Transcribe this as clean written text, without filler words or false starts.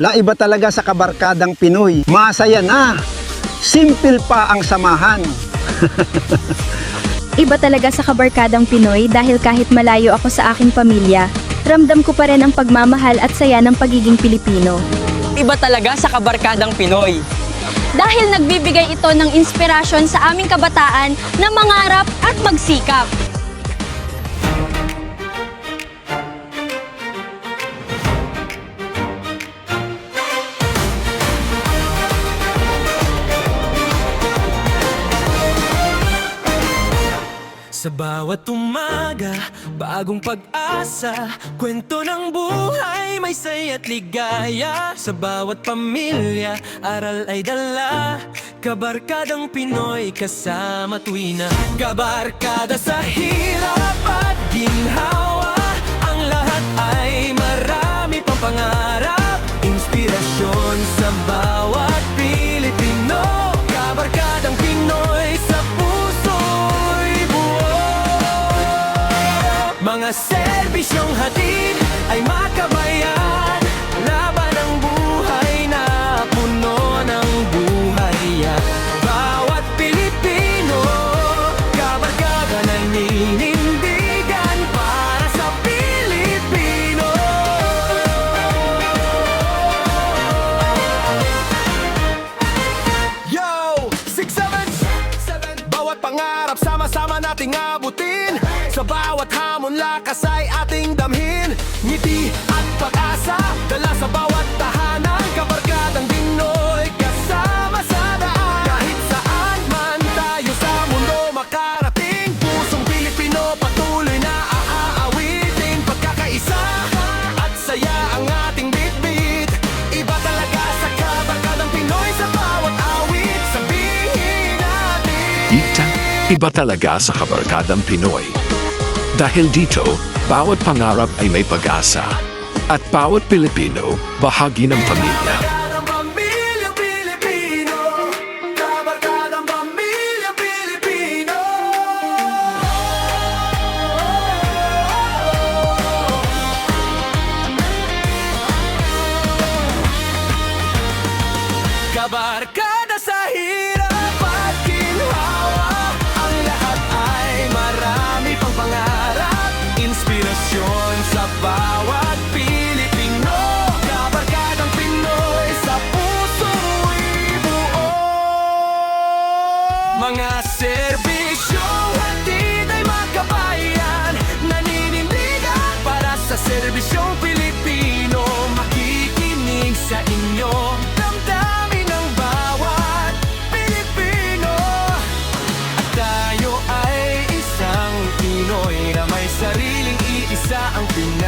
Iba talaga sa kabarkadang Pinoy. Masaya na. Simple pa ang samahan. Iba talaga sa kabarkadang Pinoy dahil kahit malayo ako sa aking pamilya, ramdam ko pa rin ang pagmamahal at saya ng pagiging Pilipino. Iba talaga sa kabarkadang Pinoy. Dahil nagbibigay ito ng inspirasyon sa aming kabataan na mangarap at magsikap. Sa bawat umaga, bagong pag-asa, kwento ng buhay, may saya at ligaya. Sa bawat pamilya, aral ay dala. Kabarkadang Pinoy, kasama tuwina. Kabarkada sa hirap at ginhawa, ang lahat ay marami pang pangarap. Inspirasyon sa bawat Pilipino. Kabarkadang Pinoy, sa puso'y buo. Mga serbisyong hatid ay makabayan, laban ng buhay na puno ng buhayan. Bawat Pilipino, kabarkada naninindigan para sa Pilipino. Yo! 677, bawat pangarap sama-sama nating abutin. Sa bawat hamon lakas ay ating damhin. Ngiti at pag-asa, dala sa bawat tahanan. Kabarkadang Pinoy, kasama sa daan. Kahit saan man tayo sa mundo makarating, pusong Pilipino patuloy na aawitin. Pagkakaisa at saya ang ating bitbit. Iba talaga sa kabarkadang Pinoy, sa bawat awit sabihin natin. Iba talaga sa kabarkadang Pinoy. Dahil dito, bawat pangarap ay may pag-asa. At bawat Pilipino, bahagi ng pamilya. Kabarkadang Pamilyang Pilipino, Kabarkadang Pamilyang Pilipino. Kabarkada sa hirap at ginhawa, ang lahat ay marami pang pangarap. Inspirasyon sa bawat Pilipino. Kabarkadang Pinoy, sa puso'y buo. Mga serbisyong hatid ay makabayan, naninindigan para sa serbisyong Pilipino. Makikinig sa inyo, damdamin ng bawat Pilipino. At tayo ay isang Pinoy na may sariling iisa ang Pinoy.